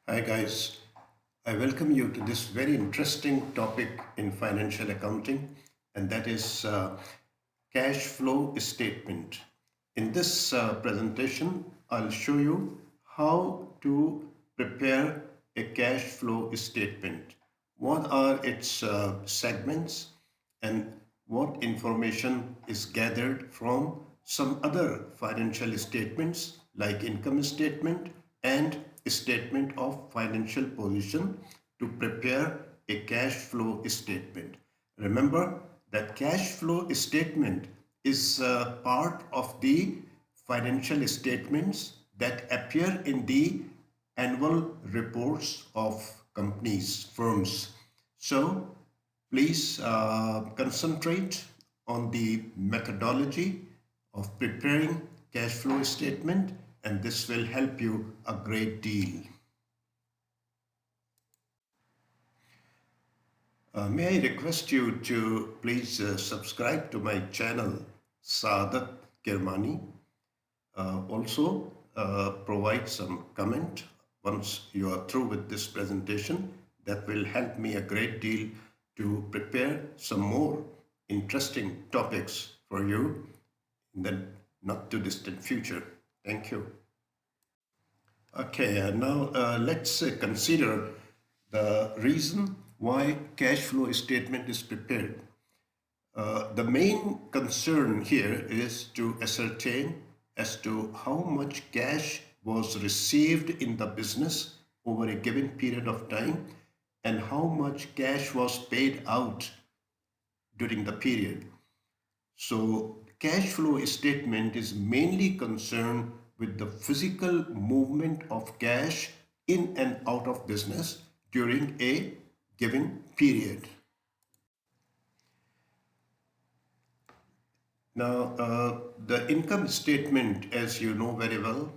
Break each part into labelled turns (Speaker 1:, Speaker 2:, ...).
Speaker 1: Hi guys, I welcome you to this very interesting topic in financial accounting, and that is cash flow statement. In this presentation, I'll show you how to prepare a cash flow statement. What are its segments and what information is gathered from some other financial statements like income statement and statement of financial position to prepare a cash flow statement. Remember that cash flow statement is part of the financial statements that appear in the annual reports of companies, firms. So please concentrate on the methodology of preparing cash flow statement, and this will help you a great deal. May I request you to please subscribe to my channel Saadat Kirmani. Also provide some comment once you are through with this presentation. That will help me a great deal to prepare some more interesting topics for you in the not too distant future. Thank you. Okay, now let's consider the reason why cash flow statement is prepared. The main concern here is to ascertain as to how much cash was received in the business over a given period of time and how much cash was paid out during the period. So, cash flow statement is mainly concerned with the physical movement of cash in and out of business during a given period. Now, the income statement, as you know very well,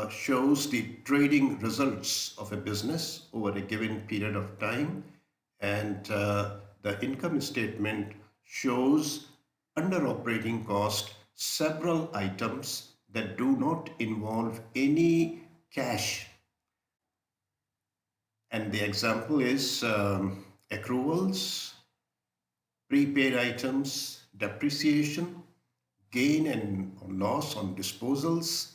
Speaker 1: shows the trading results of a business over a given period of time, and the income statement shows under operating cost several items that do not involve any cash. And the example is accruals, prepaid items, depreciation, gain and loss on disposals,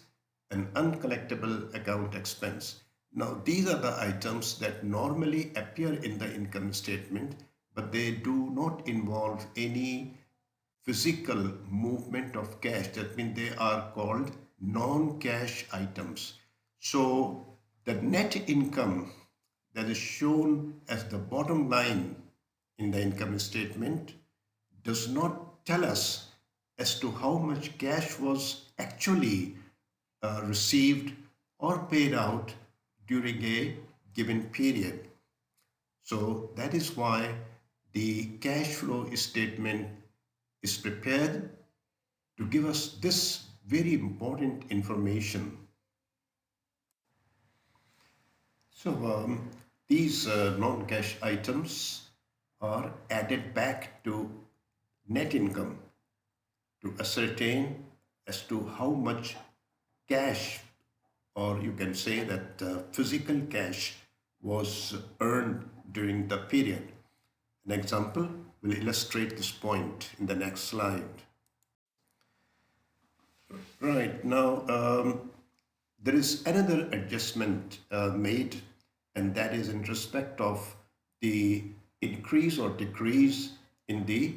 Speaker 1: and uncollectible account expense. Now, these are the items that normally appear in the income statement, but they do not involve any physical movement of cash. That means they are called non-cash items. So, the net income that is shown as the bottom line in the income statement does not tell us as to how much cash was actually received or paid out during a given period. So that is why the cash flow statement is prepared to give us this very important information. So these non-cash items are added back to net income to ascertain as to how much cash, or you can say that physical cash, was earned during the period. An example will illustrate this point in the next slide. Right, now there is another adjustment made, and that is in respect of the increase or decrease in the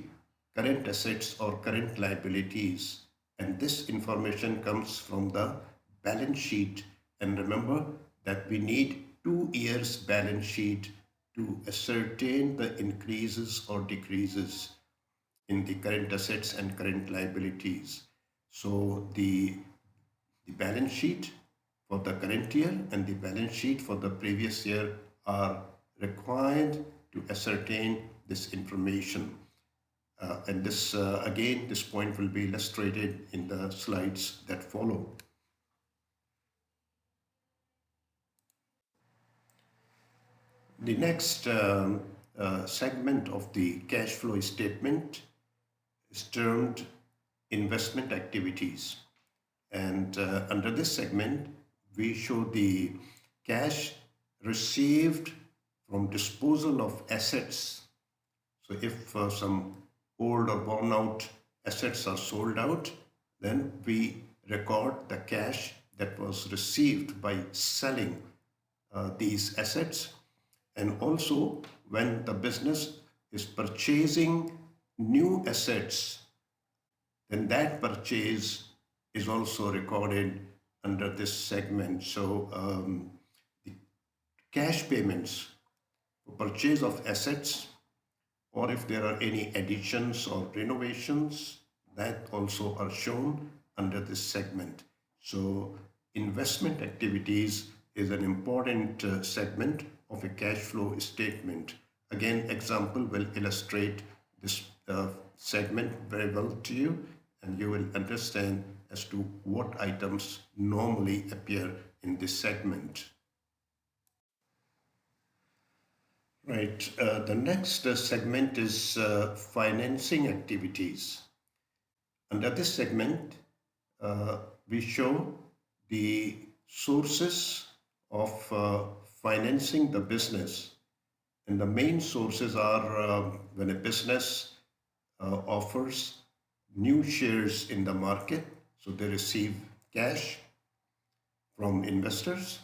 Speaker 1: current assets or current liabilities. And this information comes from the balance sheet. And remember that we need 2 years balance sheet to ascertain the increases or decreases in the current assets and current liabilities. So the balance sheet for the current year and the balance sheet for the previous year are required to ascertain this information. And this again, this point will be illustrated in the slides that follow. The next segment of the cash flow statement is termed investment activities. And under this segment, we show the cash received from disposal of assets. So if some old or worn out assets are sold out, then we record the cash that was received by selling these assets. And also when the business is purchasing new assets, then that purchase is also recorded under this segment. So the cash payments for purchase of assets, or if there are any additions or renovations, that also are shown under this segment. So investment activities is an important segment of a cash flow statement. Again, example will illustrate this segment very well to you, and you will understand as to what items normally appear in this segment. Right. The next segment is financing activities. Under this segment, we show the sources of financing the business. And the main sources are when a business offers new shares in the market, so they receive cash from investors,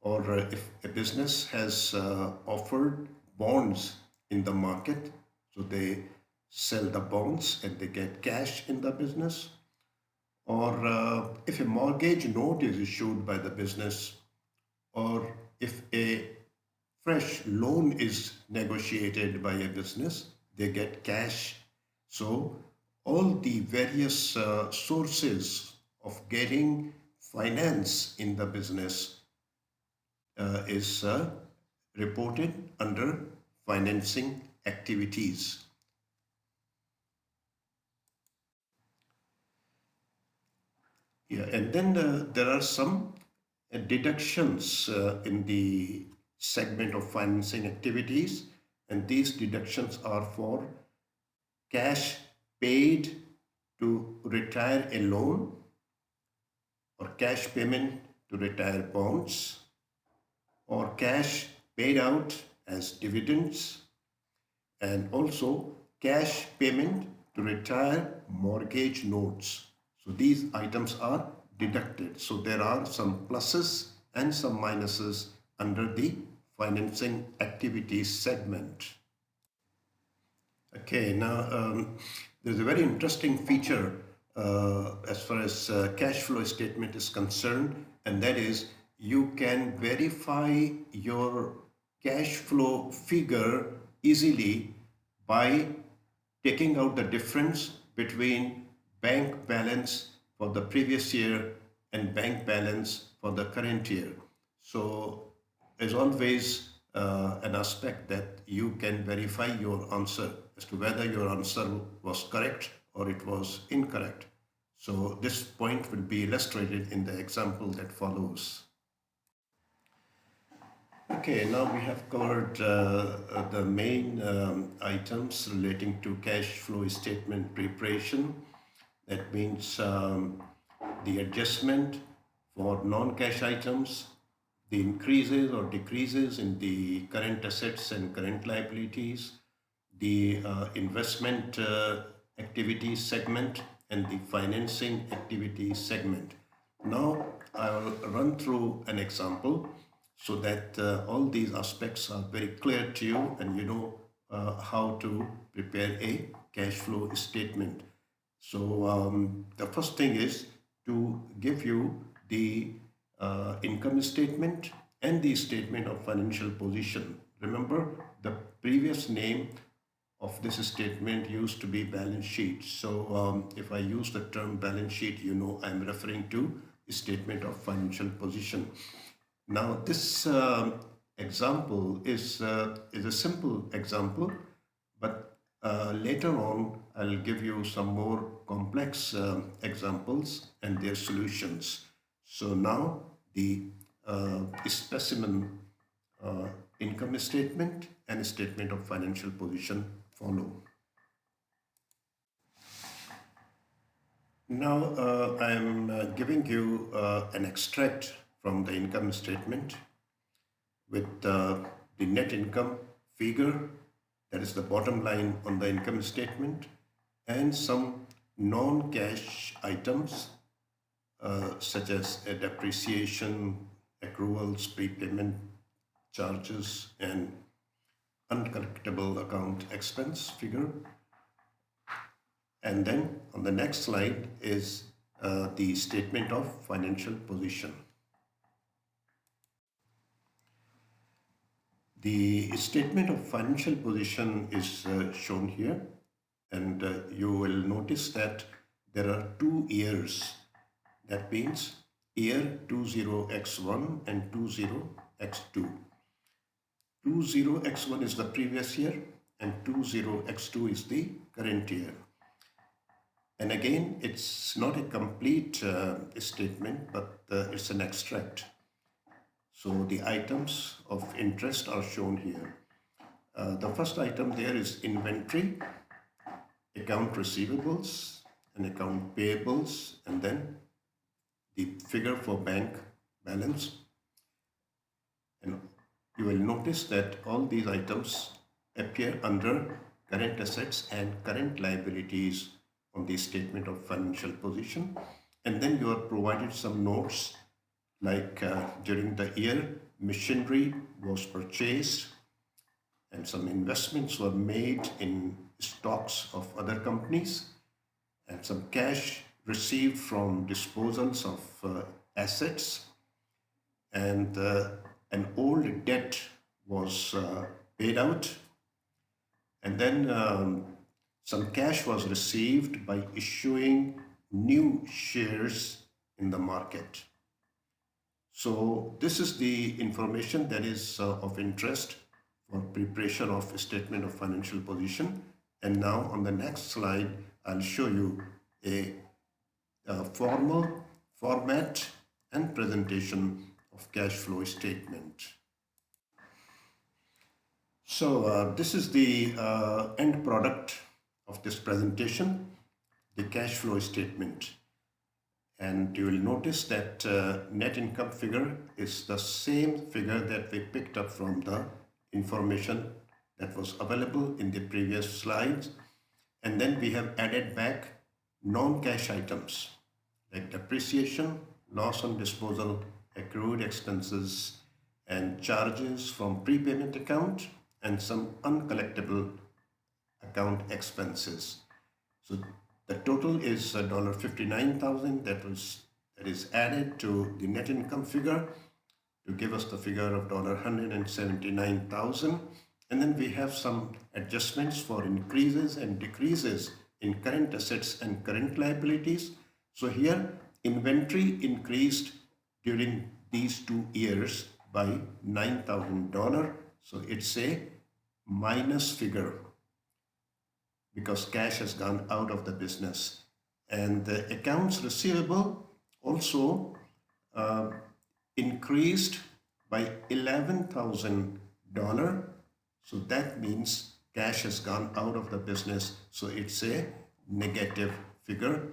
Speaker 1: or if a business has offered bonds in the market, so they sell the bonds and they get cash in the business, or if a mortgage note is issued by the business, or if a fresh loan is negotiated by a business, they get cash. So all the various sources of getting finance in the business is reported under financing activities. Yeah, and then there are some deductions in the segment of financing activities, and these deductions are for cash paid to retire a loan, or cash payment to retire bonds, or cash paid out as dividends, and also cash payment to retire mortgage notes. So these items are deducted. So there are some pluses and some minuses under the financing activities segment. Okay, now there's a very interesting feature as far as cash flow statement is concerned, and that is you can verify your cash flow figure easily by taking out the difference between bank balance for the previous year and bank balance for the current year. So there's always an aspect that you can verify your answer as to whether your answer was correct or it was incorrect. So this point will be illustrated in the example that follows. Okay, now we have covered the main items relating to cash flow statement preparation. That means the adjustment for non-cash items, the increases or decreases in the current assets and current liabilities, the investment activities segment, and the financing activities segment. Now I'll run through an example so that all these aspects are very clear to you and you know how to prepare a cash flow statement. So the first thing is to give you the income statement and the statement of financial position. Remember, the previous name of this statement used to be balance sheet. So if I use the term balance sheet, you know I'm referring to statement of financial position. Now this example is a simple example, but later on I'll give you some more complex examples and their solutions. So now the specimen income statement and statement of financial position follow. Now I am giving you an extract from the income statement, with the net income figure, that is the bottom line on the income statement, and some non-cash items such as depreciation, accruals, prepayment charges, and uncollectible account expense figure. And then on the next slide is the statement of financial position. The statement of financial position is shown here, and you will notice that there are 2 years. That means year 20x1 and 20x2. 20x1 is the previous year and 20x2 is the current year. And again, it's not a complete statement, but it's an extract. So the items of interest are shown here. The first item there is inventory, account receivables, and account payables, and then the figure for bank balance. And you will notice that all these items appear under current assets and current liabilities on the statement of financial position. And then you are provided some notes like during the year machinery was purchased and some investments were made in stocks of other companies, and some cash received from disposals of assets, and an old debt was paid out, and then some cash was received by issuing new shares in the market. So this is the information that is of interest for preparation of a statement of financial position. And now on the next slide, I'll show you a formal format and presentation of cash flow statement. So this is the end product of this presentation, the cash flow statement. And you will notice that net income figure is the same figure that we picked up from the information that was available in the previous slides. And then we have added back non-cash items like depreciation, loss on disposal, accrued expenses, and charges from prepayment account, and some uncollectible account expenses. So the total is $59,000 that is added to the net income figure to give us the figure of $179,000. And then we have some adjustments for increases and decreases in current assets and current liabilities. So here inventory increased during these 2 years by $9,000. So it's a minus figure because cash has gone out of the business. And the accounts receivable also increased by $11,000. So that means cash has gone out of the business. So it's a negative figure.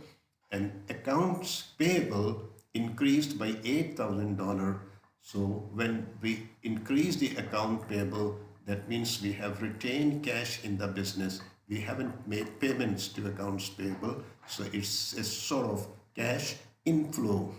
Speaker 1: And accounts payable increased by $8,000. So when we increase the account payable, that means we have retained cash in the business. We haven't made payments to accounts payable. So it's a sort of cash inflow.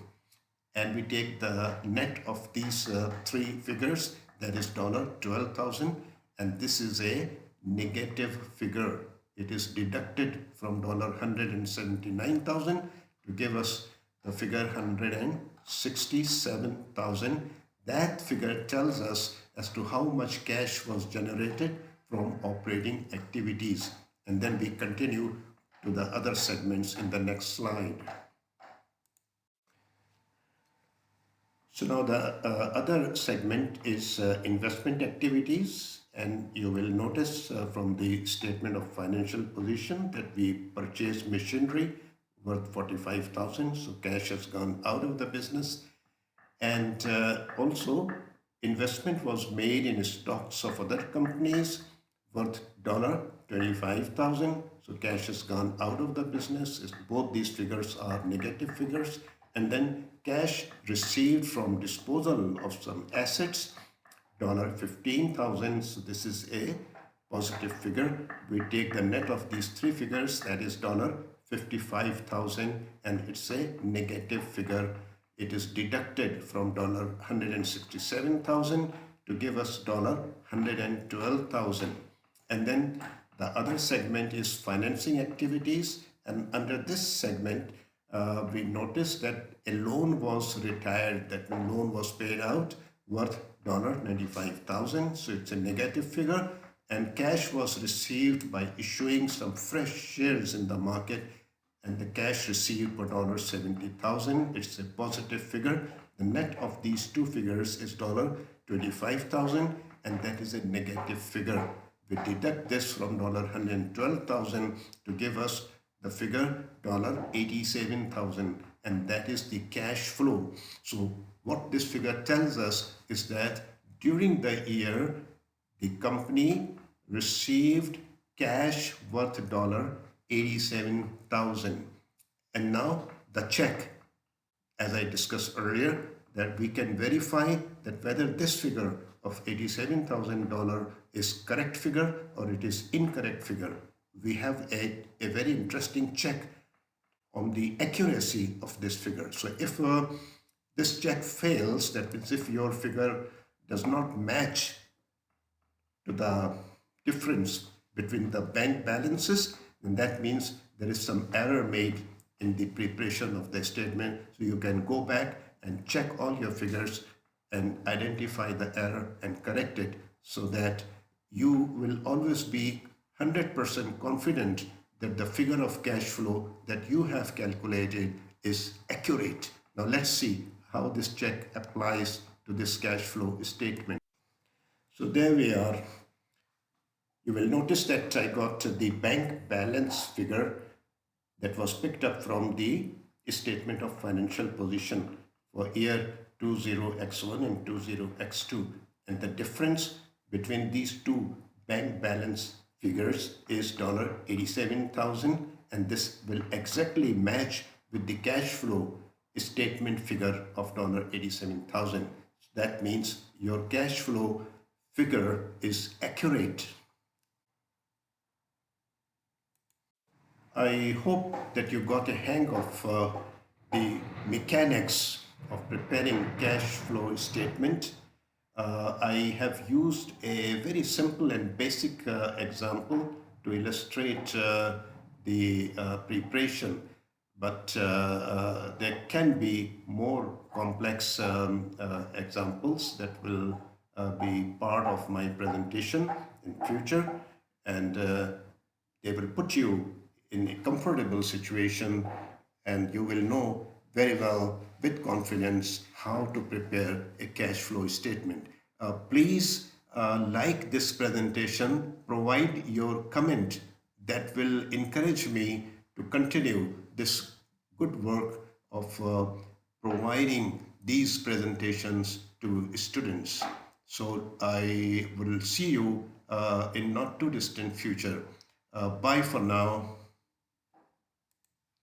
Speaker 1: And we take the net of these 3 figures, that is $12,000. And this is a negative figure. It is deducted from $179,000 to give us the figure $167,000. That figure tells us as to how much cash was generated from operating activities. And then we continue to the other segments in the next slide. So now the other segment is investment activities, and you will notice from the statement of financial position that we purchased machinery worth $45,000, so cash has gone out of the business. And also investment was made in stocks of other companies worth $25,000, so cash has gone out of the business. Both these figures are negative figures. And then cash received from disposal of some assets, $15,000. So this is a positive figure. We take the net of these three figures, that is $55,000, and it's a negative figure. It is deducted from $167,000 to give us $112,000. And then the other segment is financing activities, and under this segment we noticed that a loan was retired, that loan was paid out worth $95,000, so it's a negative figure. And cash was received by issuing some fresh shares in the market, and the cash received for $70,000, it's a positive figure. The net of these two figures is $25,000, and that is a negative figure. We deduct this from $112,000 to give us the figure $87,000, and that is the cash flow. So what this figure tells us is that during the year the company received cash worth $87,000. And now the check, as I discussed earlier, that we can verify that whether this figure of $87,000 is correct figure or it is incorrect figure. We have a very interesting check on the accuracy of this figure. So if this check fails, that means if your figure does not match to the difference between the bank balances, then that means there is some error made in the preparation of the statement. So you can go back and check all your figures and identify the error and correct it, so that you will always be 100% confident that the figure of cash flow that you have calculated is accurate. Now let's see how this check applies to this cash flow statement. So there we are. You will notice that I got the bank balance figure that was picked up from the statement of financial position for year 20x1 and 20x2, and the difference between these two bank balance figures is $87,000, and this will exactly match with the cash flow statement figure of $87,000. That means your cash flow figure is accurate. I hope that you got a hang of the mechanics of preparing cash flow statement. I have used a very simple and basic example to illustrate the preparation, but there can be more complex examples that will be part of my presentation in future, and they will put you in a comfortable situation, and you will know very well with confidence how to prepare a cash flow statement. Please like this presentation, provide your comment that will encourage me to continue this good work of providing these presentations to students. So I will see you in not too distant future. Bye for now.